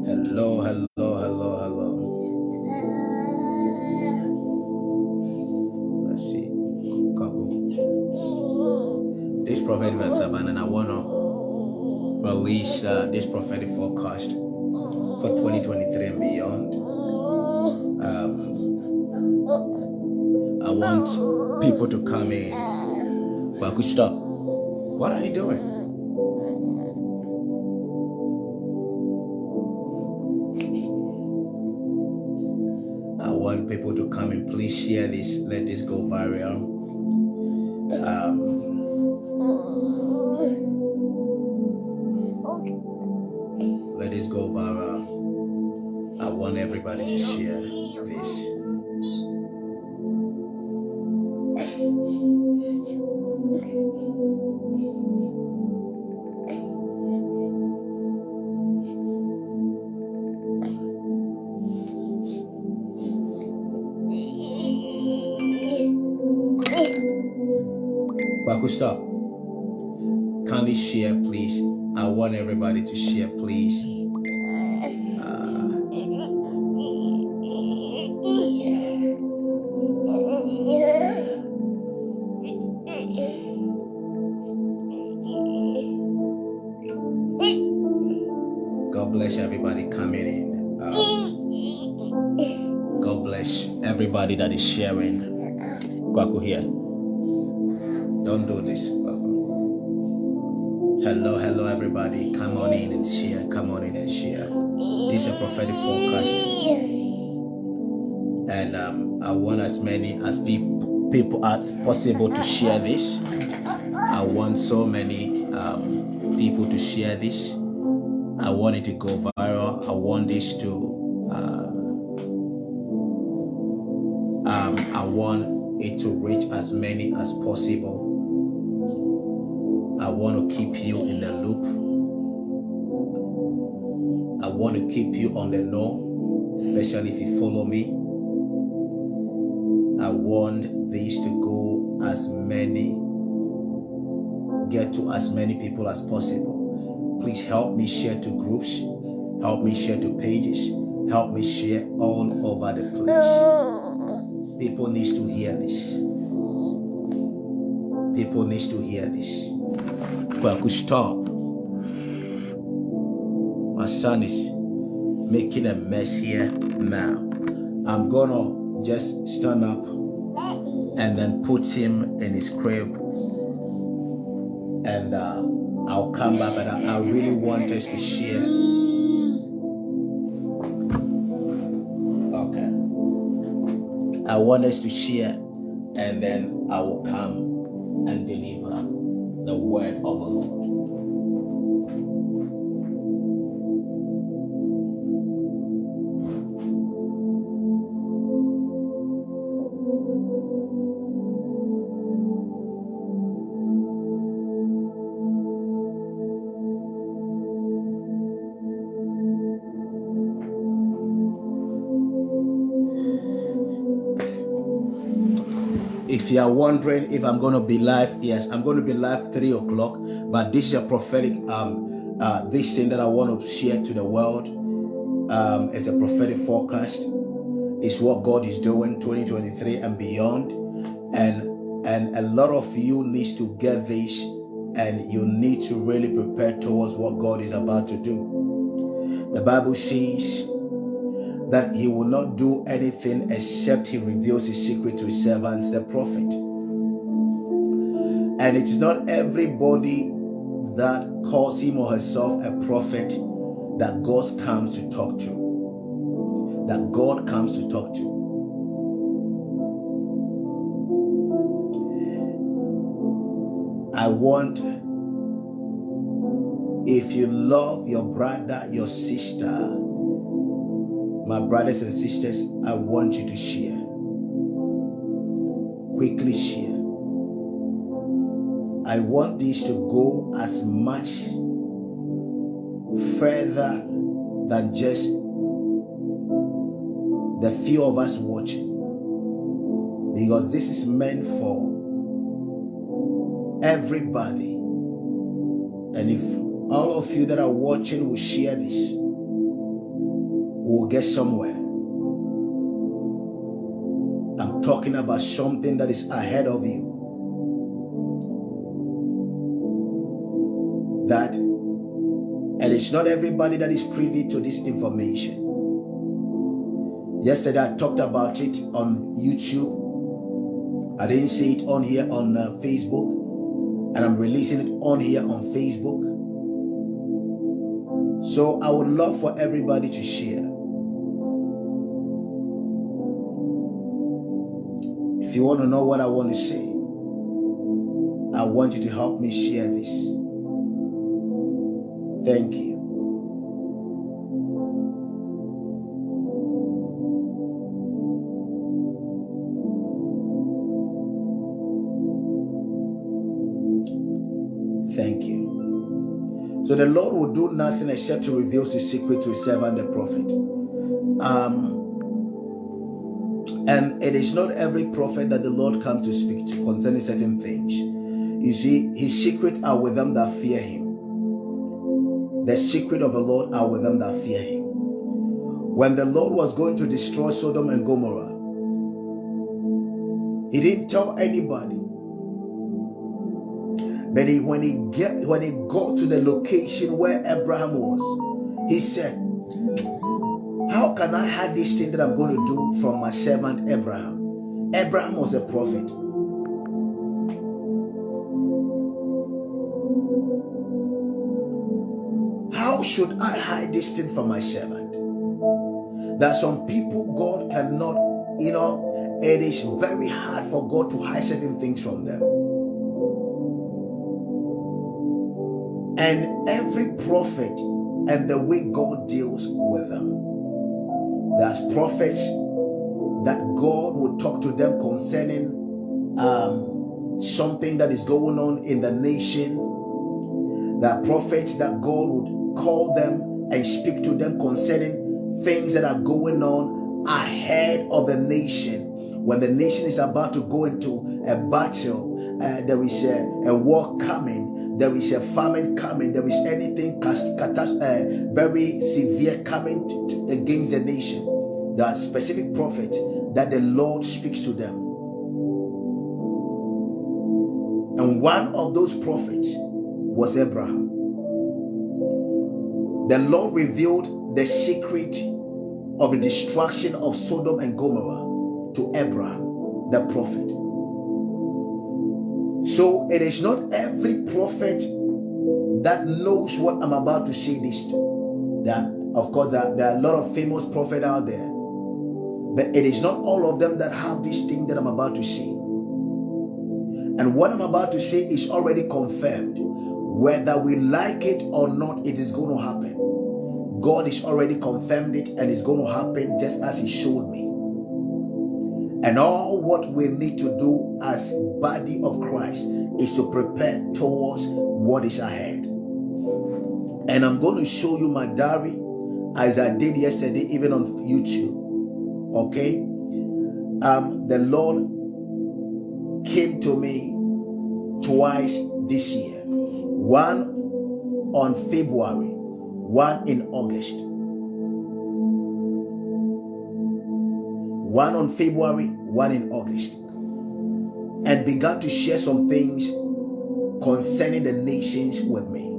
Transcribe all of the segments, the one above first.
Hello, hello, hello, hello. Let's see. Couple. This prophetic verse, and I want to release this prophetic forecast for 2023 and beyond. I want people to come in. But stop. What are you doing? I want people to come in. Please share this. Let this go viral. Let this go viral. I want everybody to share this. Kwaku, stop. Kindly share, please. I want everybody to share, please. God bless everybody coming in. God bless everybody that is sharing. Kwaku here. Don't do this. Hello, hello, everybody. Come on in and share. Come on in and share. This is a prophetic forecast. And I want as many as people as possible to share this. I want so many people to share this. I want it to go viral. I want this to I want it to reach as many as possible. I want to keep you in the loop. I want to keep you on the know, especially if you follow me. I want this to go get to as many people as possible. Please help me share to groups, help me share to pages, help me share all over the place. People need to hear this. People need to hear this. But I could stop. My son is making a mess here now. I'm gonna just stand up and then put him in his crib, and I'll come back. But I really want us to share. Okay. I want us to share, and then I will come and deliver the word of the Lord. If you are wondering if I'm going to be live, yes, I'm going to be live 3 o'clock. But this is a prophetic this thing that I want to share to the world. It's a prophetic forecast. It's what God is doing 2023 and beyond. And a lot of you need to get this, and you need to really prepare towards what God is about to do. The Bible says that he will not do anything except he reveals his secret to his servants, the prophet. And it is not everybody that calls him or herself a prophet that God comes to talk to. That God comes to talk to. I want, if you love your brother, your sister, my brothers and sisters, I want you to share. Quickly share. I want this to go as much further than just the few of us watching. Because this is meant for everybody. And if all of you that are watching will share this, we'll get somewhere. I'm talking about something that is ahead of you. That, and it's not everybody that is privy to this information. Yesterday I talked about it on YouTube. I didn't say it on here on Facebook, and I'm releasing it on here on Facebook. So I would love for everybody to share. If you want to know what I want to say, I want you to help me share this. Thank you. Thank you. So the Lord will do nothing except to reveal his secret to his servant, the prophet. And it is not every prophet that the Lord comes to speak to concerning certain things. You see, his secrets are with them that fear him. The secret of the Lord are with them that fear him. When the Lord was going to destroy Sodom and Gomorrah, he didn't tell anybody. But when he got to the location where Abraham was, he said, how can I hide this thing that I'm going to do from my servant Abraham? Abraham was a prophet. How should I hide this thing from my servant? There are some people God cannot, it is very hard for God to hide certain things from them. And every prophet and the way God deals with them. There's prophets that God would talk to them concerning something that is going on in the nation. There are prophets that God would call them and speak to them concerning things that are going on ahead of the nation. When the nation is about to go into a battle, there is a war coming. There is a famine coming. There is anything very severe coming against the nation. There are specific prophets that the Lord speaks to them. And one of those prophets was Abraham. The Lord revealed the secret of the destruction of Sodom and Gomorrah to Abraham, the prophet. So it is not every prophet that knows what I'm about to say this to. Of course, there are a lot of famous prophets out there, but it is not all of them that have this thing that I'm about to say. And what I'm about to say is already confirmed. Whether we like it or not, it is going to happen. God has already confirmed it, and it's going to happen just as he showed me. And all what we need to do as body of Christ is to prepare towards what is ahead. And I'm going to show you my diary as I did yesterday, even on YouTube. Okay? The Lord came to me twice this year. One on February, one in August. One on February, one in August. And began to share some things concerning the nations with me.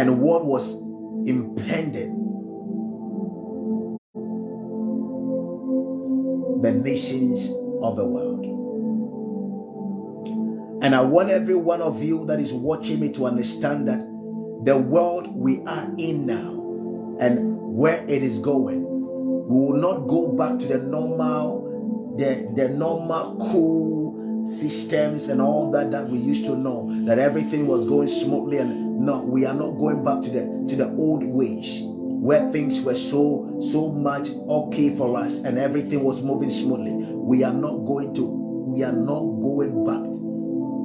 And what was impending the nations of the world. And I want every one of you that is watching me to understand that the world we are in now and where it is going, we will not go back to the normal cool systems and all that we used to know, that everything was going smoothly. And no, we are not going back to the old ways where things were so much okay for us and everything was moving smoothly. We are not going back.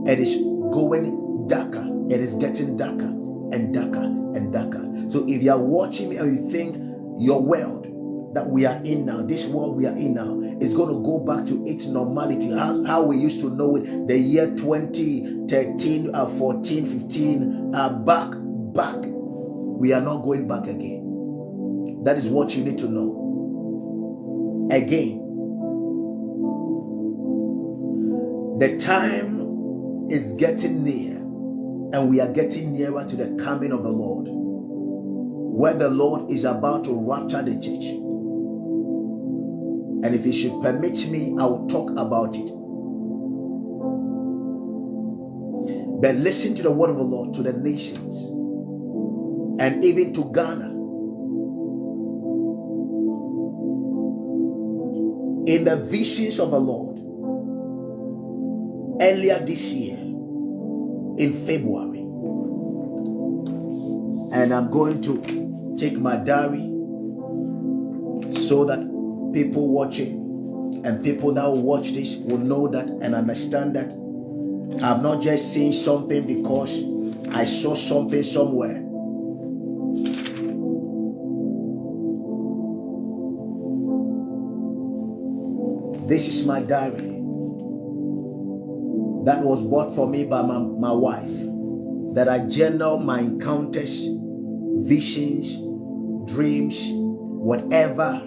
It is going darker. It is getting darker and darker and darker. So if you are watching me and you think your world that we are in now, this world we are in now, is going to go back to its normality, how we used to know it, the year 2013, 14, 15, back. We are not going back again. That is what you need to know. Again, the time is getting near, and we are getting nearer to the coming of the Lord, where the Lord is about to rapture the church. And if He should permit me, I will talk about it. But listen to the word of the Lord to the nations, and even to Ghana. In the visions of the Lord, earlier this year, in February, and I'm going to take my diary so that people watching and people that will watch this will know that and understand that I'm not just saying something because I saw something somewhere. This is my diary that was bought for me by my wife, that I journal my encounters, visions, dreams, whatever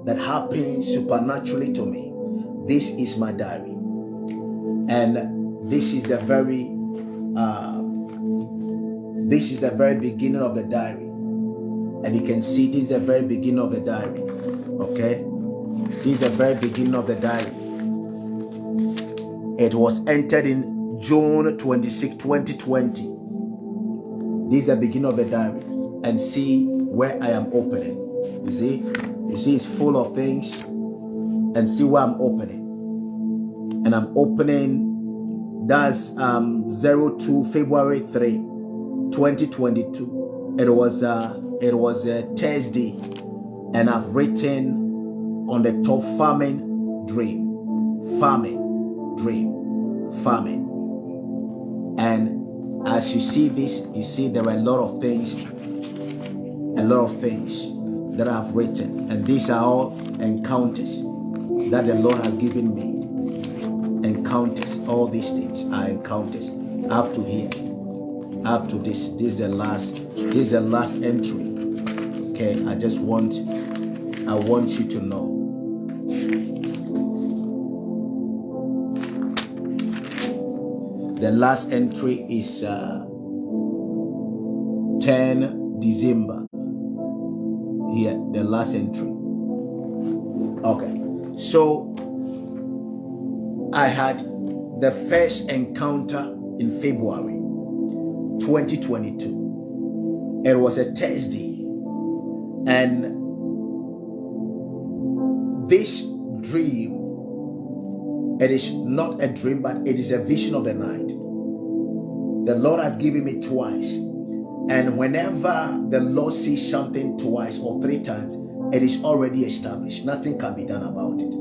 that happens supernaturally to me. This is my diary. And this is the very beginning of the diary. And you can see this is the very beginning of the diary. Okay? This is the very beginning of the diary. It was entered in June 26, 2020. This is the beginning of the diary. And see where I am opening. You see it's full of things. And see where I'm opening. And I'm opening, that's 02 February 3, 2022. It was a Thursday. And I've written on the top, famine, dream. Famine, dream. Famine. And as you see this, you see there are a lot of things that I've written. And these are all encounters that the Lord has given me. Encounters. All these things are encounters. Up to here. Up to this. This is the last entry. Okay, I want you to know. The last entry is 10 December. Here, the last entry. Okay, so I had the first encounter in February 2022. It was a Thursday, and this dream, it is not a dream, but it is a vision of the night. The Lord has given me twice. And whenever the Lord sees something twice or 3 times, it is already established. Nothing can be done about it.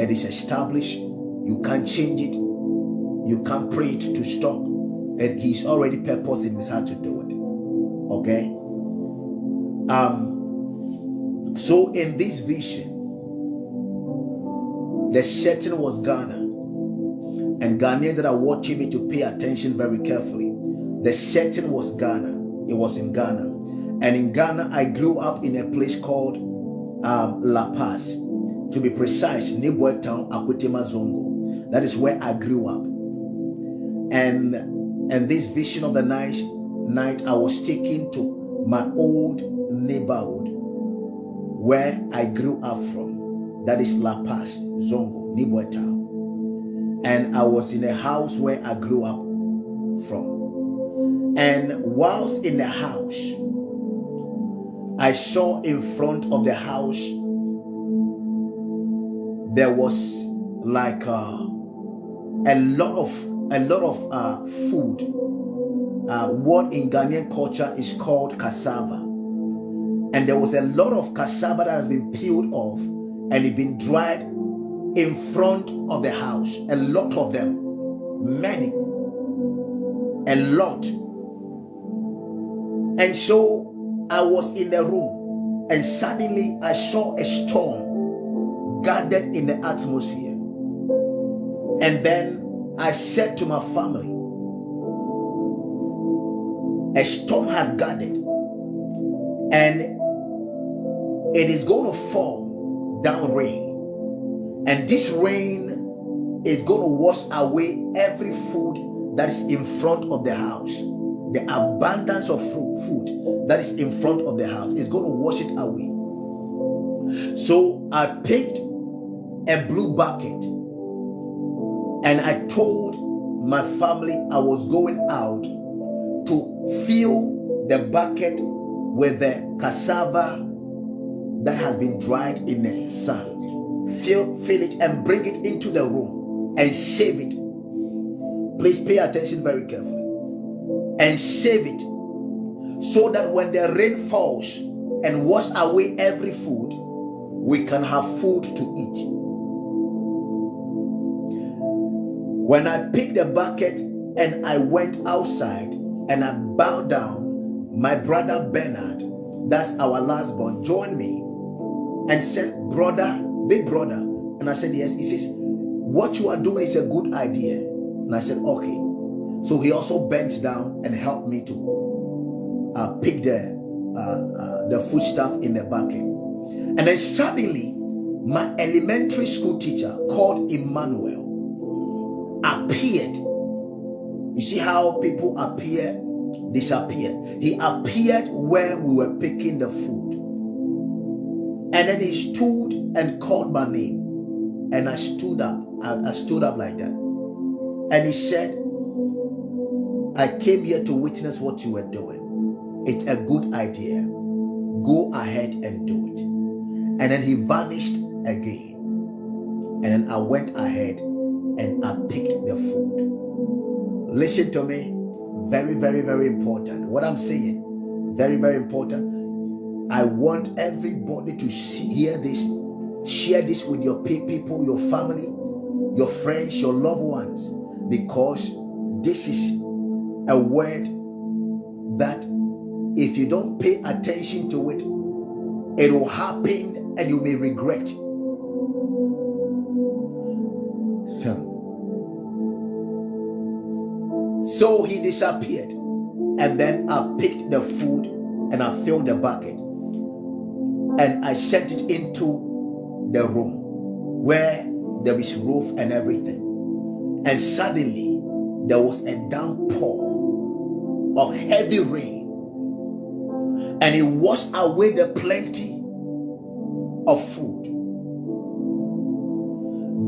It is established. You can't change it. You can't pray it to stop. And He's already purposed in His heart to do it. Okay? So in this vision, the setting was Ghana. And Ghanaians that are watching me to pay attention very carefully. The setting was Ghana. It was in Ghana. And in Ghana, I grew up in a place called La Paz. To be precise, Neighborhood town, Akutema Zongo. That is where I grew up. And this vision of the night, I was taken to my old neighborhood where I grew up from. That is La Paz, Zongo, Neighborhood town. And I was in a house where I grew up from. And whilst in the house, I saw in front of the house there was like a lot of food. What in Ghanaian culture is called cassava. And there was a lot of cassava that has been peeled off and it been dried in front of the house. A lot of them. Many. A lot. And so I was in the room and suddenly I saw a storm gathered in the atmosphere. And then I said to my family, a storm has gathered. and it is going to fall down rain. And this rain is going to wash away every food that is in front of the house. The abundance of food that is in front of the house is going to wash it away. So I picked a blue bucket and I told my family I was going out to fill the bucket with the cassava that has been dried in the sun. Fill it and bring it into the room and save it. Please pay attention very carefully. And save it so that when the rain falls and wash away every food, we can have food to eat. When I picked the bucket and I went outside and I bowed down, my brother Bernard, that's our last born, joined me and said, "Brother, big brother." And I said, "Yes." He says, "What you are doing is a good idea." And I said, "Okay." So he also bent down and helped me to pick the food stuff in the bucket. And then suddenly, my elementary school teacher called Emmanuel appeared. You see how people appear, disappear. He appeared where we were picking the food. And then he stood and called my name. And I stood up. I stood up like that. And he said, "I came here to witness what you were doing. It's a good idea. Go ahead and do it." And then he vanished again. And then I went ahead and I picked the food. Listen to me. Very, very, very important. What I'm saying, very, very important. I want everybody to hear this. Share this with your people, your family, your friends, your loved ones, because this is a word that if you don't pay attention to it, it will happen and you may regret. So he disappeared, and then I picked the food and I filled the bucket and I sent it into the room where there is roof and everything. And suddenly there was a downpour of heavy rain, and it washed away the plenty of food.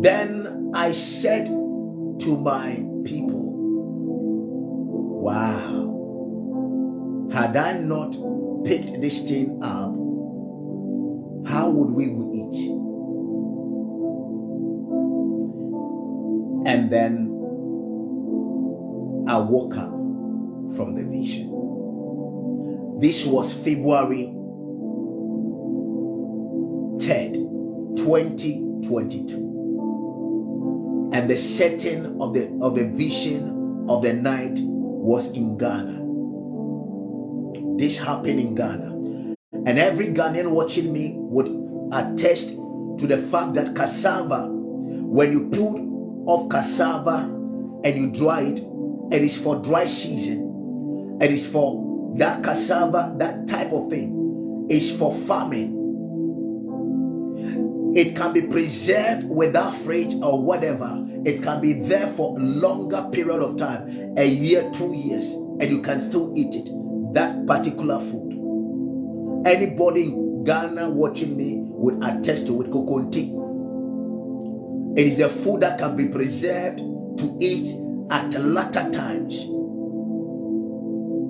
Then I said to my people, "Wow, had I not picked this thing up, how would we eat?" And then I woke up from the vision. This was February 3rd, 2022. And the setting of the vision of the night was in Ghana. This happened in Ghana. And every Ghanaian watching me would attest to the fact that cassava, when you peel off cassava and you dry it, it is for dry season. It is for that cassava, that type of thing is for famine. It can be preserved without fridge or whatever. It can be there for a longer period of time, a year, 2 years, and you can still eat it, that particular food. Anybody in Ghana watching me would attest to it. Kokonte. It is a food that can be preserved to eat at latter times.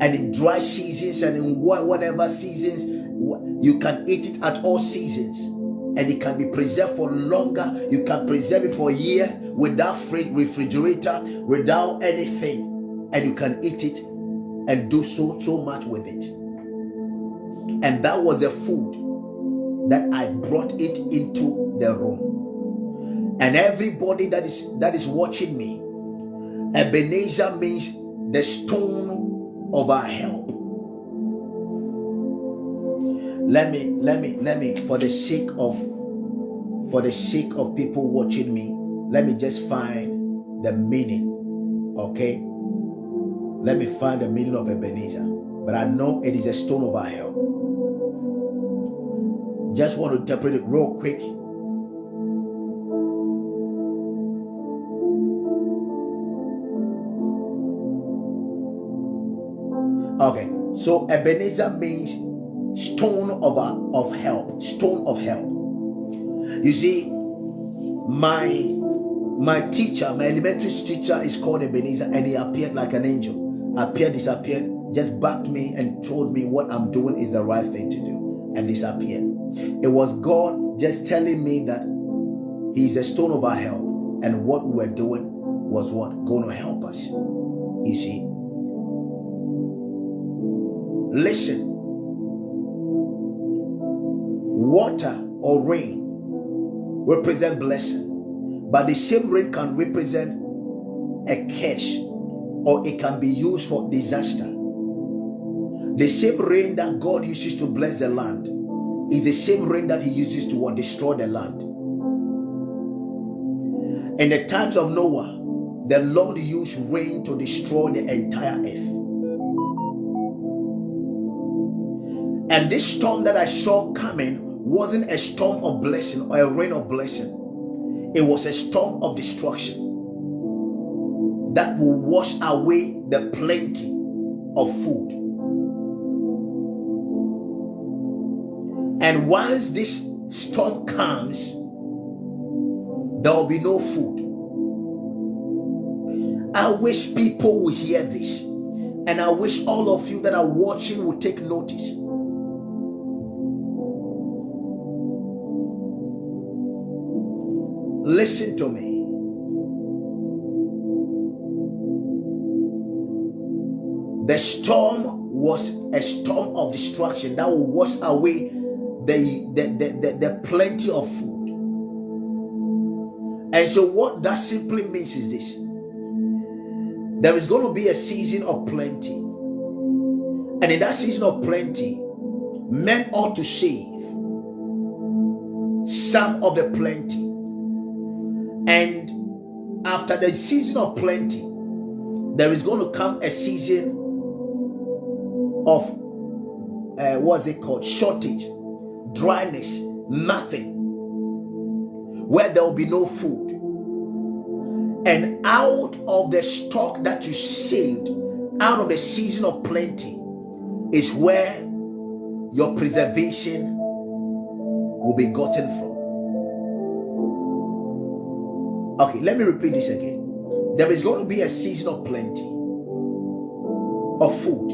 And in dry seasons and in whatever seasons, you can eat it at all seasons. And it can be preserved for longer. You can preserve it for a year without refrigerator, without anything. And you can eat it and do so much with it. And that was the food that I brought it into the room. And everybody that is watching me, Ebenezer means the stone of our help. Let me for the sake of people watching me, let me just find the meaning. Okay, let me find the meaning of Ebenezer. But I know it is a stone of our help. Just want to interpret it real quick. Okay, so Ebenezer means stone of help. Stone of help. You see, my teacher, my elementary teacher is called Ebenezer, and he appeared like an angel. Appeared, disappeared, just backed me and told me what I'm doing is the right thing to do, and disappeared. It was God just telling me that He's a stone of our help, and what we were doing was what? Going to help us. You see? Listen. Water or rain represent blessing, but the same rain can represent a curse, or it can be used for disaster. The same rain that God uses to bless the land is the same rain that He uses to destroy the land. In the times of Noah, the Lord used rain to destroy the entire earth. And this storm that I saw coming wasn't a storm of blessing or a rain of blessing. It was a storm of destruction that will wash away the plenty of food. And once this storm comes, there will be no food. I wish people will hear this, and I wish all of you that are watching will take notice. Listen to me. The storm was a storm of destruction that will wash away the plenty of food. And so what that simply means is this: there is going to be a season of plenty, and in that season of plenty, men ought to save some of the plenty. And after the season of plenty, there is going to come a season of what's it called? Shortage, dryness, nothing, where there will be no food. And out of the stock that you saved, out of the season of plenty, is where your preservation will be gotten from. Okay, let me repeat this again. There is going to be a season of plenty of food,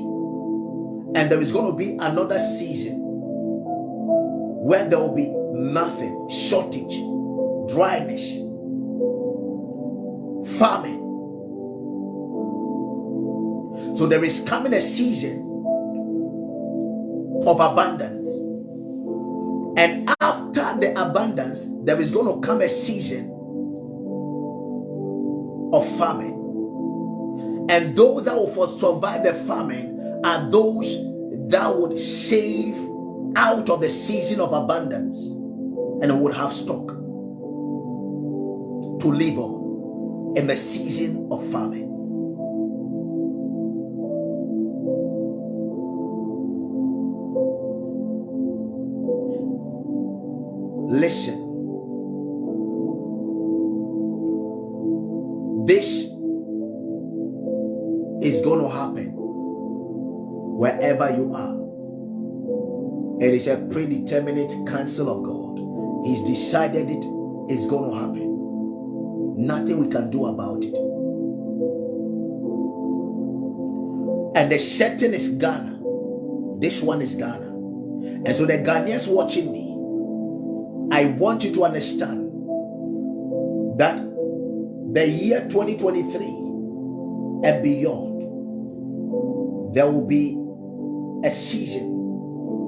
and there is going to be another season where there will be nothing, shortage, dryness, famine. So there is coming a season of abundance, and after the abundance, there is going to come a season of famine. And those that will survive the famine are those that would save out of the season of abundance and would have stock to live on in the season of famine. Listen. This is going to happen wherever you are. It is a predeterminate counsel of God. He's decided it is going to happen. Nothing we can do about it. And the setting is Ghana. This one is Ghana. And so the Ghanaians watching me, I want you to understand that the year 2023 and beyond, there will be a season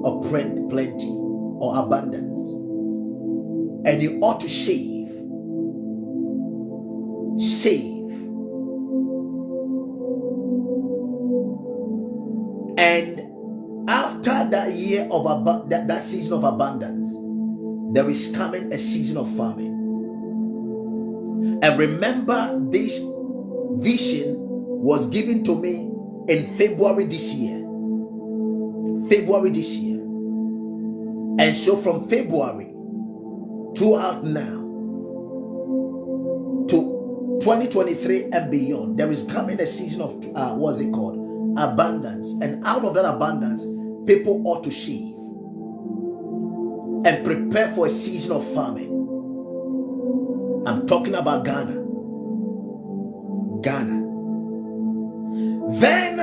of plenty or abundance. And you ought to save. And after that year of that season of abundance, there is coming a season of famine. And remember, this vision was given to me in February this year. And And so from February throughout now to 2023 and beyond, there is coming a season of what's it called? Abundance. And out of that abundance, people ought to save and prepare for a season of famine. I'm talking about Ghana. Then,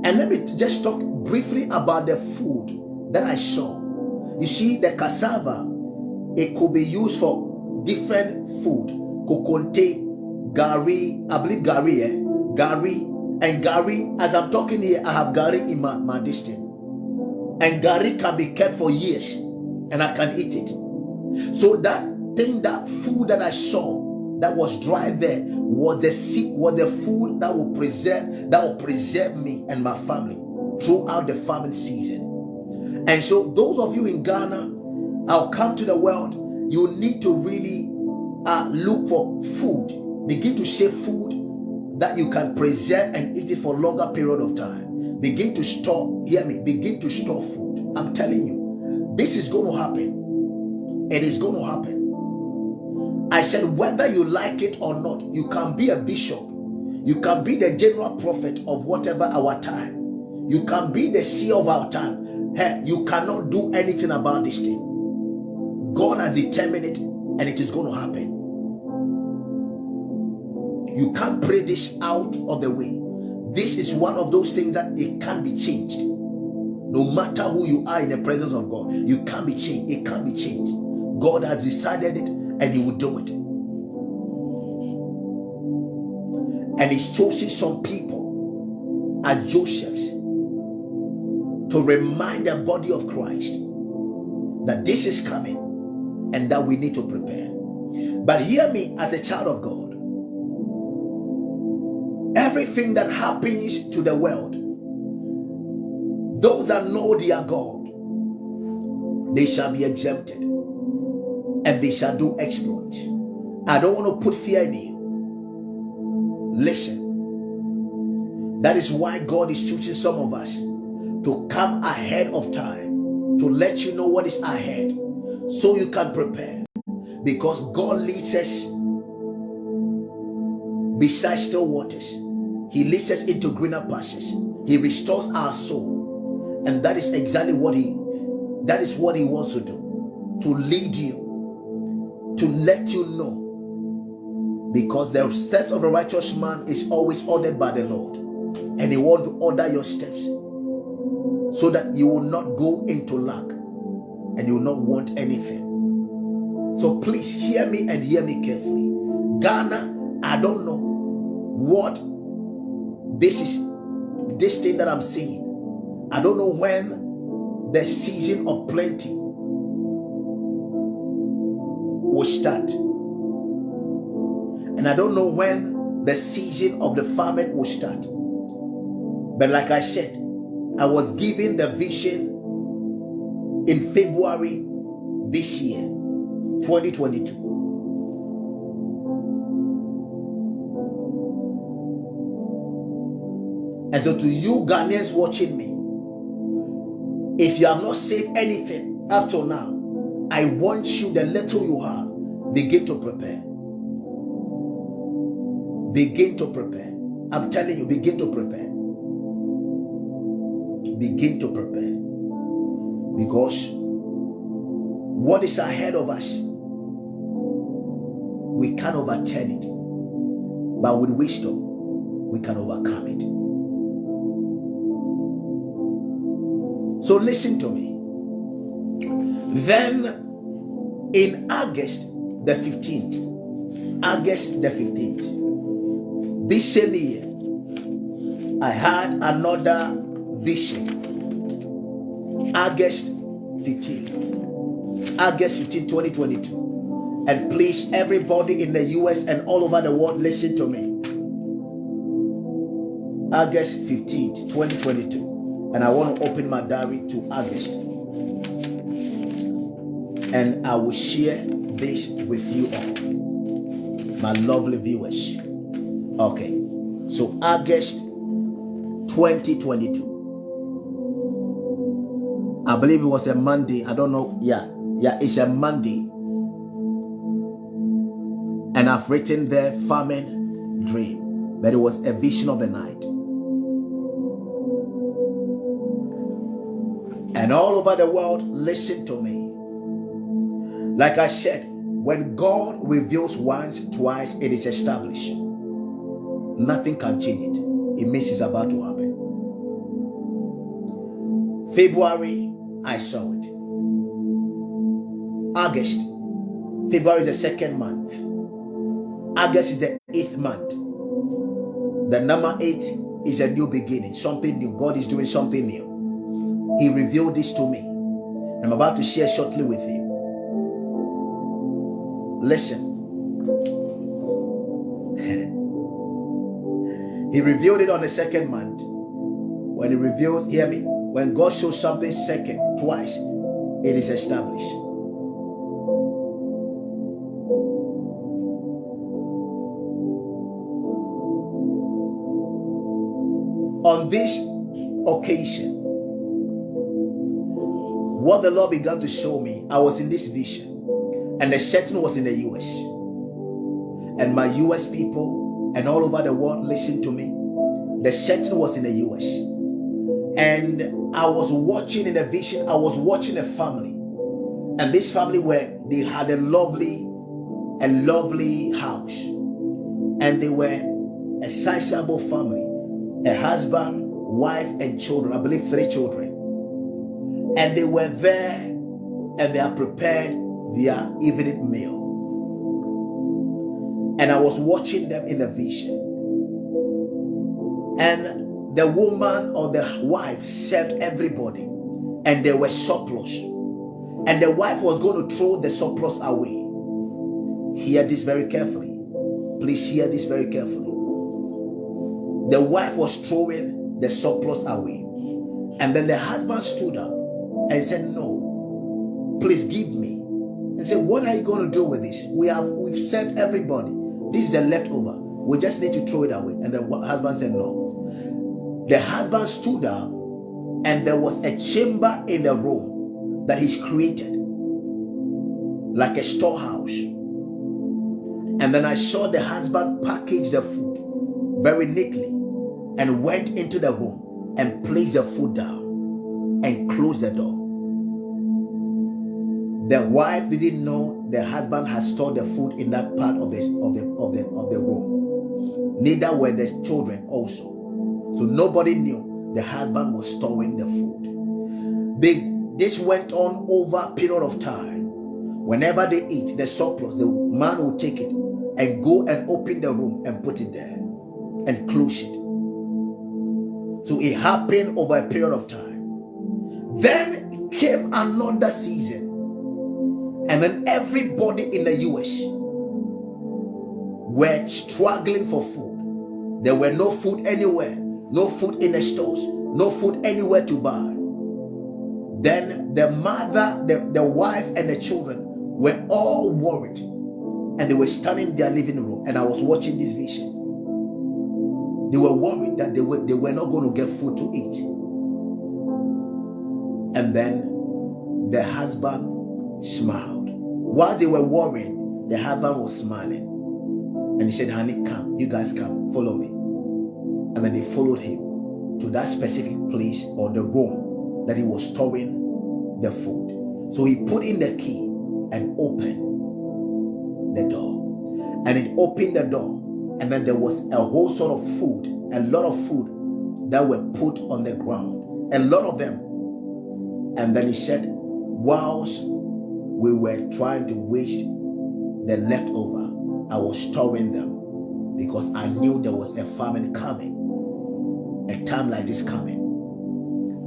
and let me just talk briefly about the food that I saw. You see, the cassava, it could be used for different food. Could contain gari, I believe gari, and gari, as I'm talking here, I have gari in my distance. And gari can be kept for years, and I can eat it. So that thing, that food that I saw that was dry there was the food that will preserve me and my family throughout the famine season. And so those of you in Ghana, I'll come to the world, you need to really look for food. Begin to save food that you can preserve and eat it for a longer period of time. Begin to store, hear me, begin to store food. I'm telling you, this is going to happen. It is going to happen. I said, whether you like it or not, you can be a bishop. You can be the general prophet of whatever our time. You can be the seer of our time. Hey, you cannot do anything about this thing. God has determined it, and it is going to happen. You can't pray this out of the way. This is one of those things that it can't be changed. No matter who you are in the presence of God, you can't be changed. It can't be changed. God has decided it, and He will do it. And He's chosen some people as Josephs to remind the body of Christ that this is coming and that we need to prepare. But hear me, as a child of God, everything that happens to the world, those that know their God, they shall be exempted and they shall do exploits. I don't want to put fear in you. Listen, that is why God is choosing some of us to come ahead of time, to let you know what is ahead, so you can prepare. Because God leads us beside still waters. He leads us into greener pastures. He restores our soul. And that is exactly what He wants to do. To lead you, to let you know. Because the steps of a righteous man is always ordered by the Lord. And He wants to order your steps so that you will not go into lack and you will not want anything. So please hear me and hear me carefully. Ghana, I don't know what this thing that I'm seeing. I don't know when the season of plenty will start. And I don't know when the season of the famine will start. But like I said, I was given the vision in February this year, 2022. And so to you Ghanaians watching me, if you have not saved anything up till now, I want you, the little you have, begin to prepare. Begin to prepare. I'm telling you, begin to prepare. Begin to prepare. Because what is ahead of us, we can't overturn it. But with wisdom, we can overcome it. So listen to me. Then in August the 15th, this same year, I had another vision. August 15, 2022. And please, everybody in the US and all over the world, listen to me. August 15th, 2022. And I want to open my diary to August. And I will share this with you all, my lovely viewers. Okay. So August 2022. I believe it was a Monday. I don't know. Yeah, it's a Monday. And I've written there famine dream, but it was a vision of the night. And all over the world, listen to me. Like I said, when God reveals once, twice, it is established. Nothing can change it. It means it's about to happen. February, I saw it. August, February is the second month. August is the 8th month. The number 8 is a new beginning, something new. God is doing something new. He revealed this to me. I'm about to share shortly with you. Listen. He revealed it on the second month. When he reveals, hear me, when God shows something second, twice, it is established. On this occasion, what the Lord began to show me, I was in this vision, and the setting was in the US. And my US people and all over the world, listen to me. The setting was in the US. And I was watching in the vision, I was watching a family. And this family they had a lovely house. And they were a sizable family. A husband, wife, and children. I believe 3 children. And they were there and they had prepared their evening meal. And I was watching them in a vision. And the woman or the wife served everybody. And there were surplus. And the wife was going to throw the surplus away. Hear this very carefully. Please hear this very carefully. The wife was throwing the surplus away. And then the husband stood up and said, no, please give me. And said, what are you going to do with this? We've served everybody. This is the leftover. We just need to throw it away. And the husband said, no. The husband stood up, and there was a chamber in the room that he's created, like a storehouse. And then I saw the husband package the food very neatly and went into the room and placed the food down and closed the door. The wife didn't know the husband had stored the food in that part of the room. Neither were the children also. So nobody knew the husband was storing the food. This went on over a period of time. Whenever they eat the surplus, the man would take it and go and open the room and put it there and close it. So it happened over a period of time. Then came another season. And then everybody in the US were struggling for food. There were no food anywhere, no food in the stores, no food anywhere to buy. Then the mother, the wife, and the children were all worried. And they were standing in their living room. And I was watching this vision. They were worried that they were not going to get food to eat. And then the husband smiled. While they were worrying, the husband was smiling. And he said, honey, come. You guys come. Follow me. And then they followed him to that specific place or the room that he was storing the food. So he put in the key and opened the door. And it opened the door. And then there was a whole sort of food, a lot of food that were put on the ground. A lot of them. And then he said, whilst we were trying to waste the leftover, I was storing them because I knew there was a famine coming, a time like this coming,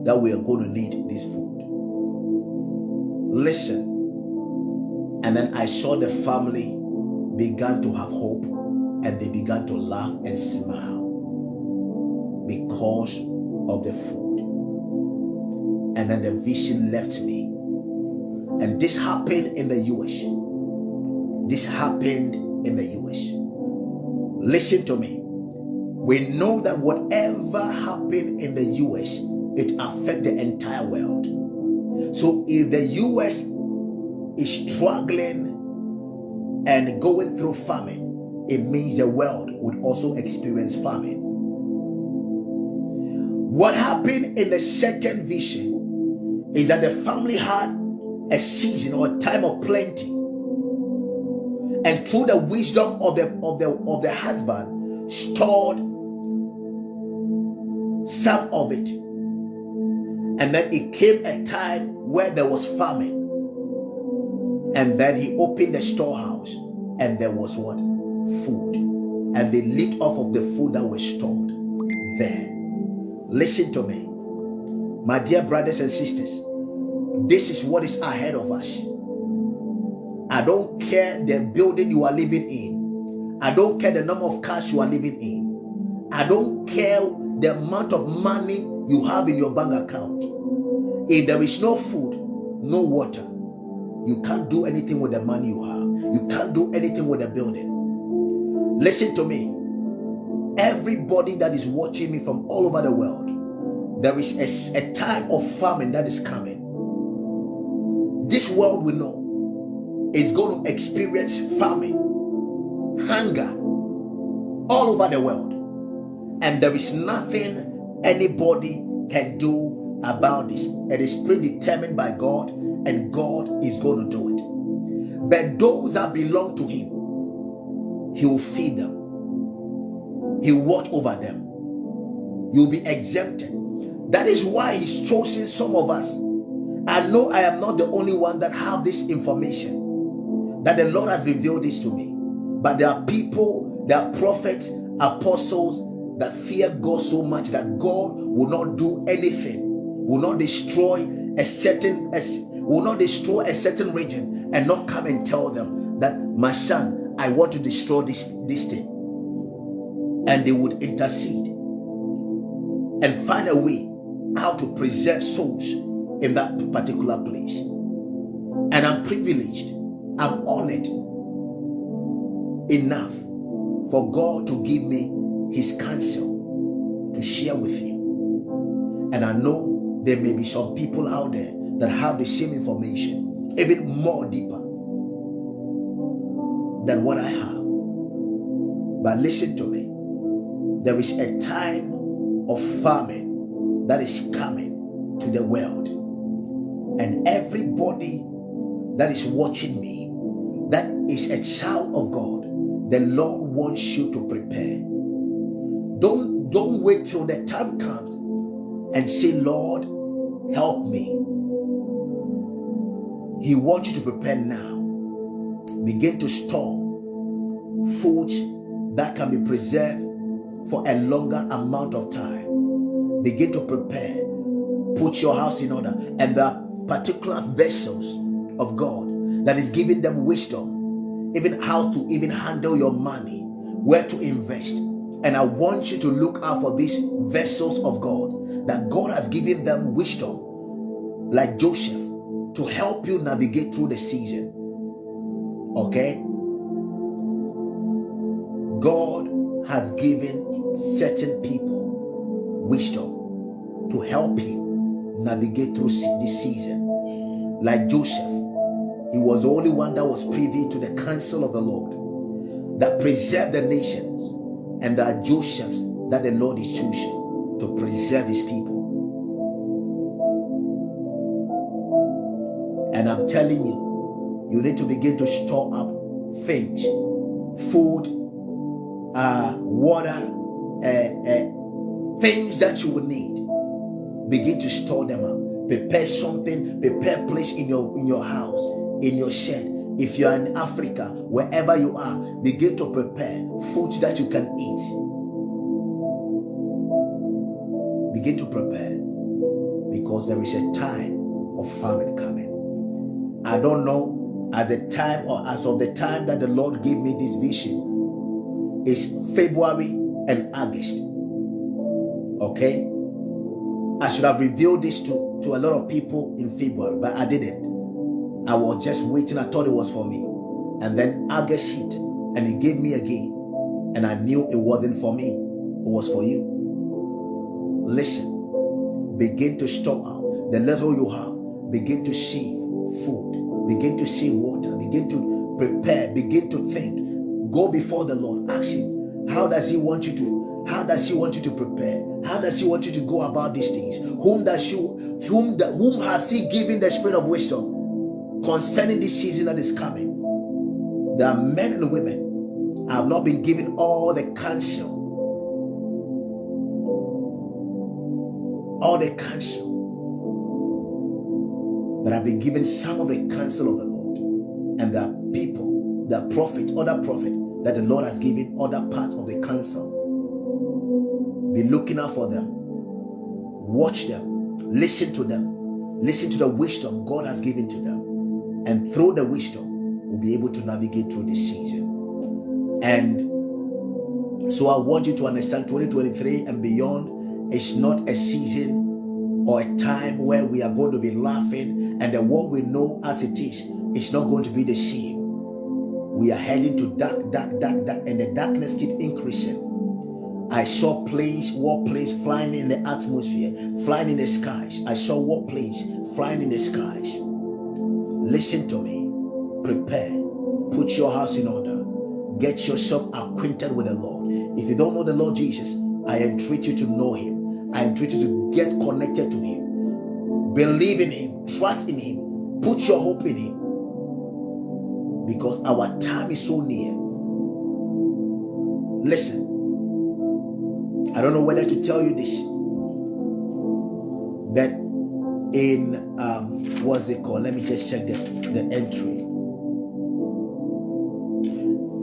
that we are going to need this food. Listen. And then I saw the family began to have hope, and they began to laugh and smile because of the food. And then the vision left me. And this happened in the US. This happened in the US. Listen to me. We know that whatever happened in the US, it affects the entire world. So if the US is struggling and going through famine, it means the world would also experience famine. What happened in the second vision is that the family had a season or a time of plenty, and through the wisdom of the husband, stored some of it. And then it came a time where there was famine, and then he opened the storehouse, and there was what? Food. And they lived off of the food that was stored there. Listen to me, my dear brothers and sisters. This is what is ahead of us. I don't care the building you are living in. I don't care the number of cars you are living in. I don't care the amount of money you have in your bank account. If there is no food, no water, you can't do anything with the money you have. You can't do anything with the building. Listen to me. Everybody that is watching me from all over the world, there is a time of famine that is coming. This world we know is going to experience famine, hunger all over the world. And there is nothing anybody can do about this. It is predetermined by God, and God is going to do it. But those that belong to Him, He will feed them. He will watch over them. You'll be exempted. That is why He's chosen some of us. I know I am not the only one that have this information, that the Lord has revealed this to me. But there are people, there are prophets, apostles that fear God so much that God will not do anything, will not destroy a certain region and not come and tell them that, my son, I want to destroy this thing. And they would intercede and find a way how to preserve souls in that particular place. And I'm privileged, I'm honored enough for God to give me His counsel to share with you. And I know there may be some people out there that have the same information, even more deeper than what I have. But listen to me. There is a time of famine that is coming to the world. And everybody that is watching me, that is a child of God, the Lord wants you to prepare. Don't wait till the time comes and say, Lord, help me. He wants you to prepare now. Begin to store foods that can be preserved for a longer amount of time. Begin to prepare. Put your house in order. And there are particular vessels of God that is giving them wisdom, even how to even handle your money, where to invest. And I want you to look out for these vessels of God, that God has given them wisdom, like Joseph, to help you navigate through the season. Okay? God has given certain people wisdom to help you navigate through this season. Like Joseph, he was the only one that was privy to the counsel of the Lord that preserved the nations. And there are Josephs that the Lord is choosing to preserve His people. And I'm telling you, you need to begin to store up things, food, water, things that you would need. Begin to store them up. Prepare something, prepare a place in your house, in your shed. If you are in Africa, wherever you are, begin to prepare food that you can eat. Begin to prepare, because there is a time of famine coming. I don't know, as of the time that the Lord gave me this vision, is February and August. Okay? I should have revealed this to a lot of people in February, but I didn't. I was just waiting. I thought it was for me. And then August hit, and He gave me again. And I knew it wasn't for me. It was for you. Listen. Begin to store out the little you have. begin to sieve food, begin to sieve water, begin to prepare, begin to think. Go before the Lord. Ask him, how does he want you to prepare? How does he want you to go about these things? Whom has he given the spirit of wisdom concerning this season that is coming? There are men and women have not been given all the counsel, but have been given some of the counsel of the Lord. And there are people, there are prophets, other prophets that the Lord has given other parts of the counsel. Be looking out for them. Watch them. Listen to them. Listen to the wisdom God has given to them. And through the wisdom, we'll be able to navigate through this season. And so I want you to understand 2023 and beyond is not a season or a time where we are going to be laughing and the world we know as it is not going to be the same. We are heading to dark, and the darkness keeps increasing. I saw warplanes flying in the atmosphere, flying in the skies. I saw warplanes flying in the skies. Listen to me. Prepare. Put your house in order. Get yourself acquainted with the Lord. If you don't know the Lord Jesus, I entreat you to know him. I entreat you to get connected to him. Believe in him. Trust in him. Put your hope in him. Because our time is so near. Listen. I don't know whether to tell you this, but in what's it called? Let me just check the entry.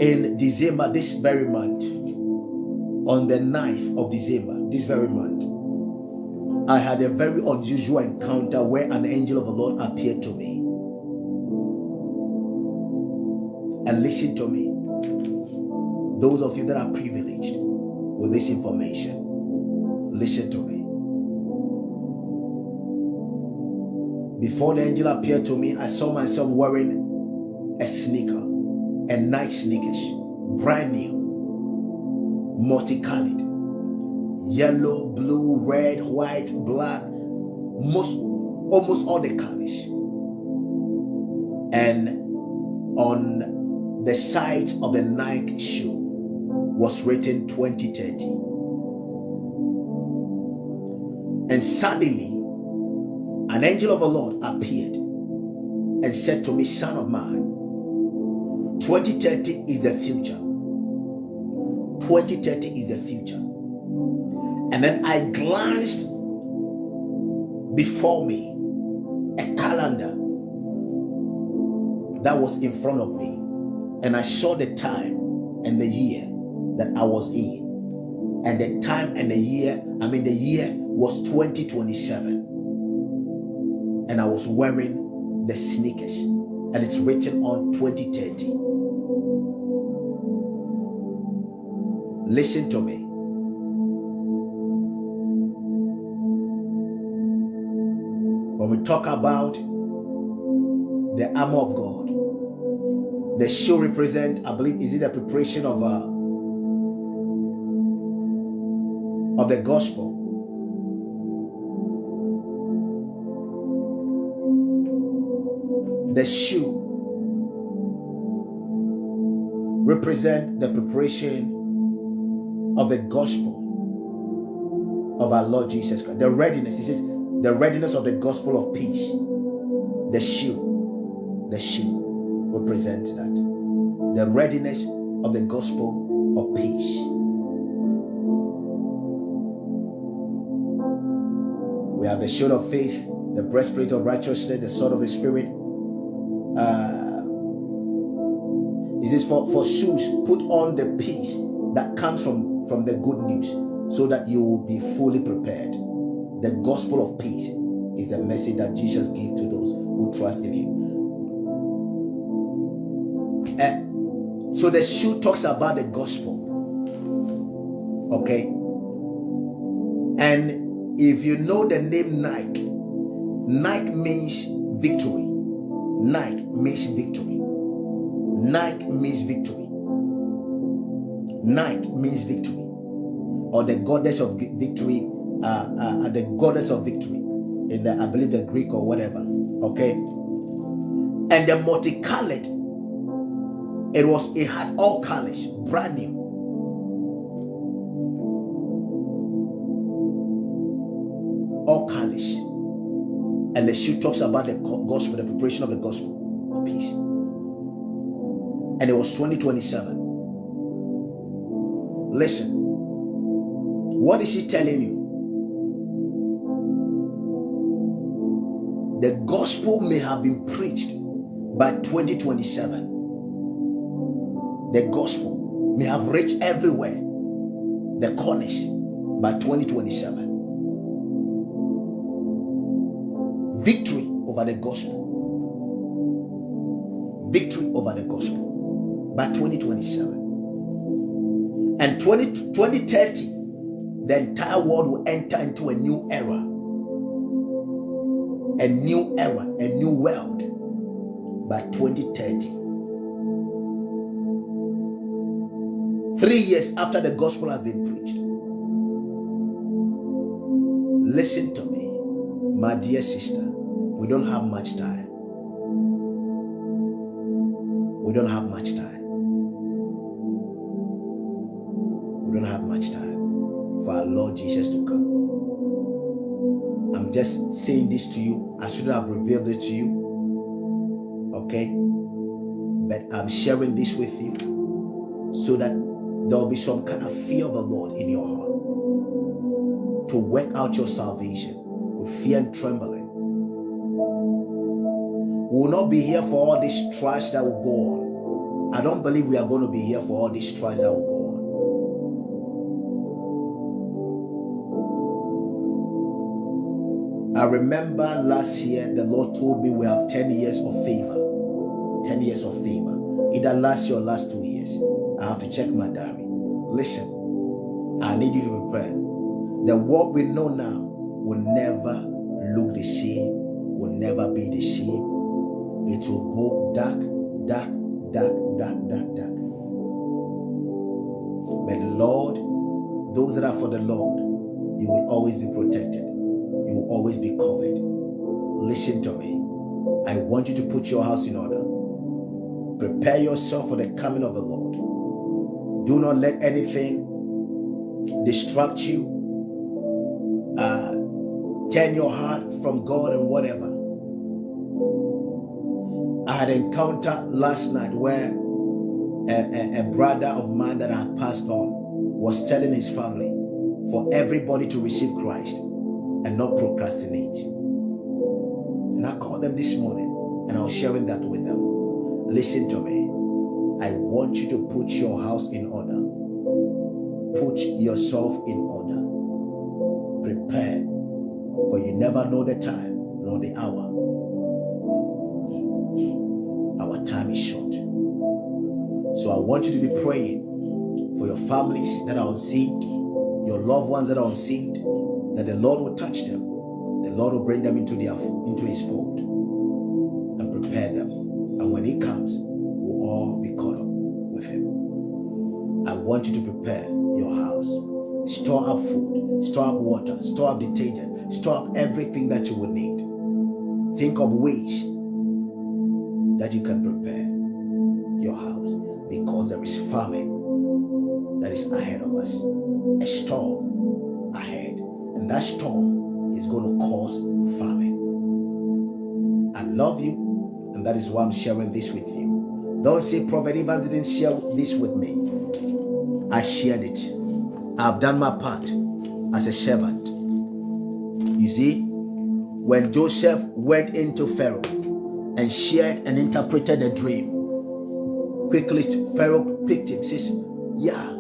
In December, this very month, on the 9th of December, this very month, I had a very unusual encounter where an angel of the Lord appeared to me. And listen to me, those of you that are privileged with this information, listen to me. Before the angel appeared to me, I saw myself wearing a sneaker, a Nike sneakers, brand new, multicolored, yellow, blue, red, white, black, almost all the colors. And on the sides of the Nike shoe was written 2030. And suddenly, an angel of the Lord appeared and said to me, son of man, 2030 is the future. 2030 is the future. And then I glanced before me a calendar that was in front of me. And I saw the time and the year that I was in. And the time and the year was 2027. And I was wearing the sneakers. And it's written on 2030. Listen to me. When we talk about the armor of God, the shoe represent, I believe, is it a preparation of the gospel? The shoe represent the preparation of the gospel of our Lord Jesus Christ. The readiness, it says, the readiness of the gospel of peace. The shoe represents that. The readiness of the gospel of peace. We have the shield of faith, the breastplate of righteousness, the sword of the Spirit. It says, for shoes, put on the peace that comes from the good news, so that you will be fully prepared. The gospel of peace is the message that Jesus gives to those who trust in him. So the shoe talks about the gospel. Okay? And if you know the name Nike, Nike means victory. Nike means victory. Nike means victory. Nike means victory. Or the goddess of victory, the goddess of victory in the, I believe, the Greek or whatever. Okay? And the multicolored, it had all colors, brand new. All colors. And the shoe talks about the gospel, the preparation of the gospel of peace. And it was 2027. Listen, what is he telling you? The gospel may have been preached by 2027. The gospel may have reached everywhere, the corners, by 2027. Victory over the gospel. Victory over the gospel by 2027. And 2030, the entire world will enter into a new era. A new era, a new world by 2030. 3 years after the gospel has been preached. Listen to me, my dear sister. We don't have much time. We don't have much time. We don't have much time for our Lord Jesus to come. I'm just saying this to you. I shouldn't have revealed it to you. Okay? But I'm sharing this with you so that there will be some kind of fear of the Lord in your heart to work out your salvation with fear and trembling. We will not be here for all this trash that will go on. I don't believe we are going to be here for all this trash that will go on. I remember last year the Lord told me we have 10 years of favor. 10 years of favor. Either last year or last 2 years. I have to check my diary. Listen, I need you to prepare. The world we know now will never look the same, will never be the same. It will go dark, dark, dark, dark, dark, dark. But the Lord, those that are for the Lord, you will always be protected. You will always be covered. Listen to me. I want you to put your house in order. Prepare yourself for the coming of the Lord. Do not let anything distract you. Turn your heart from God and whatever. I had an encounter last night where a brother of mine that had passed on was telling his family for everybody to receive Christ and not procrastinate. And I called them this morning and I was sharing that with them. Listen to me. I want you to put your house in order. Put yourself in order. Prepare, for you never know the time nor the hour. Our time is short. So I want you to be praying for your families that are unsaved, your loved ones that are unsaved, that the Lord will touch them. The Lord will bring them into his fold and prepare them. And when he comes, we'll all be caught up with him. I want you to prepare your house. Store up food, store up water, store up detergent, store up everything that you will need. Think of ways that you can prepare your house, because there is famine that is ahead of us. A storm ahead. And that storm is going to cause famine. I love you, and that is why I'm sharing this with you. Don't say Prophet Evans didn't share this with me. I shared it. I've done my part as a servant. You see, when Joseph went into Pharaoh and shared and interpreted the dream, quickly Pharaoh picked him, says, yeah,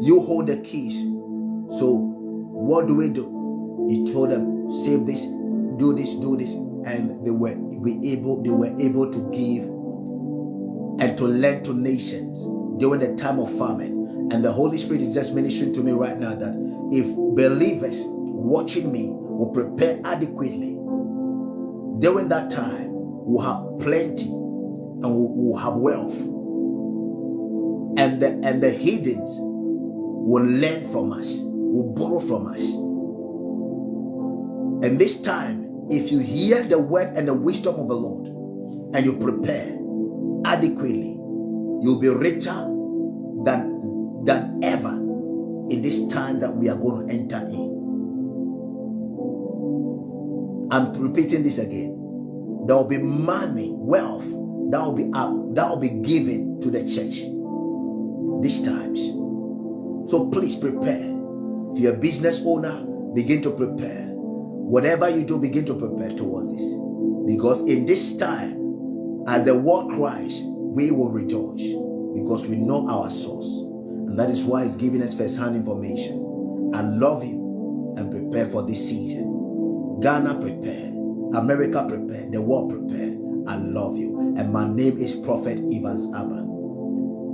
you hold the keys. So what do we do? He told them, save this, do this, and they were able to give and to lend to nations during the time of famine. And the Holy Spirit is just ministering to me right now that if believers watching me will prepare adequately, during that time we'll have plenty and we'll have wealth. And the heathens will learn from us, will borrow from us. And this time If you hear the word and the wisdom of the Lord and you prepare adequately, you'll be richer than ever in this time that we are going to enter in. I'm repeating this again. There will be money, wealth that will be given to the church these times. So please prepare. If you're a business owner, begin to prepare. Whatever you do, begin to prepare towards this. Because in this time, as the world cries, we will rejoice because we know our source. And that is why it's giving us first-hand information. I love you and prepare for this season. Ghana, prepare. America, prepare. The world, prepare. I love you. And my name is Prophet Evans Aban.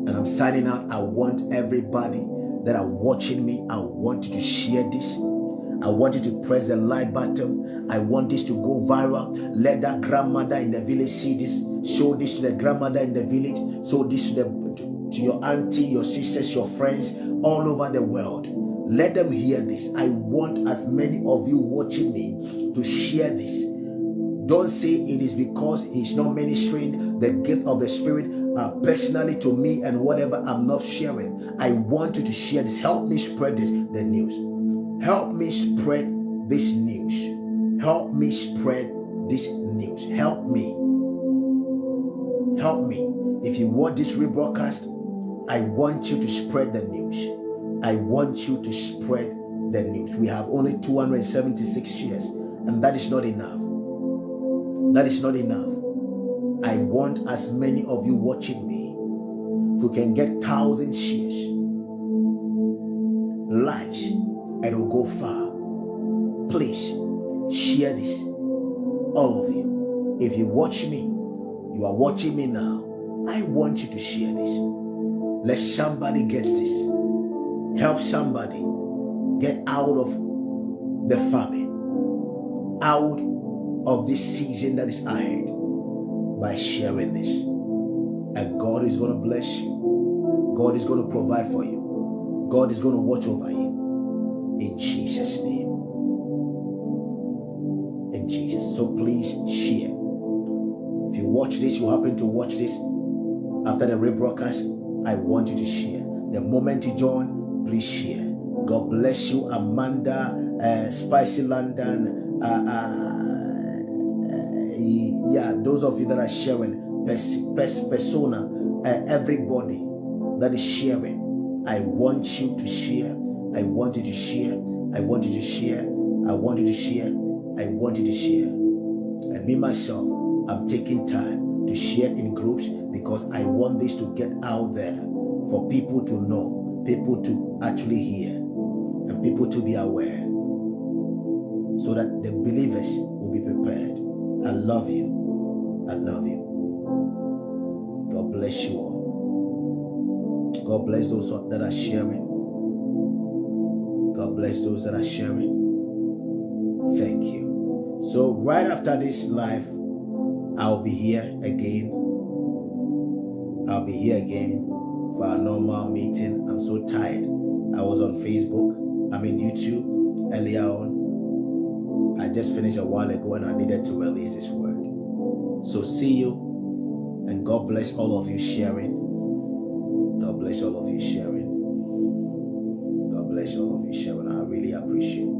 And I'm signing out. I want everybody that are watching me, I want you to share this. I want you to press the like button. I want this to go viral. Let that grandmother in the village see this. Show this to the grandmother in the village. Show this to your auntie, your sisters, your friends all over the world. Let them hear this. I want as many of you watching me to share this. Don't say it is because he's not ministering the gift of the Spirit personally to me and whatever I'm not sharing. I want you to share this. Help me spread the news. Help me spread this news. Help me spread this news. Help me. Help me. If you want this rebroadcast, I want you to spread the news. I want you to spread the news. We have only 276 shares, and that is not enough. That is not enough. I want as many of you watching me. If we can get 1,000 shares, likes, it will go far. Please share this. All of you. If you watch me, you are watching me now. I want you to share this. Let somebody get this. Help somebody get out of the famine, out of this season that is ahead by sharing this. And God is going to bless you. God is going to provide for you. God is going to watch over you. In Jesus' name. In Jesus. So please share. If you watch this, you happen to watch this after the rebroadcast, I want you to share. The moment you join, please share. God bless you, Amanda, Spicy London, those of you that are sharing, persona, everybody that is sharing, I want you to share. I want you to share. I want you to share. I want you to share. I want you to share. And me myself, I'm taking time to share in groups because I want this to get out there for people to know, people to actually hear, and people to be aware, so that the believers will be prepared. I love you. I love you. God bless you all. God bless those that are sharing. God bless those that are sharing. Thank you. So right after this live, I'll be here again. I'll be here again for our normal meeting. I'm so tired. I was on Facebook. I'm in YouTube earlier on. I just finished a while ago and I needed to release this word. So see you, and God bless all of you sharing. God bless all of you sharing. God bless all of you sharing. I really appreciate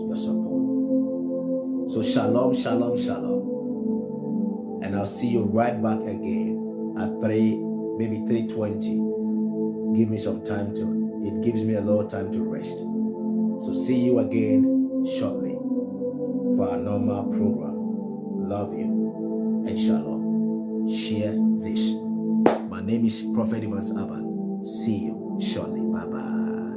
your support. So shalom, shalom, shalom. And I'll see you right back again at 3, maybe 3:20. Give me some time it gives me a lot of time to rest. So see you again shortly for our normal program. Love you and shalom. Share this. My name is Prophet Evans Aban. See you shortly. Bye-bye.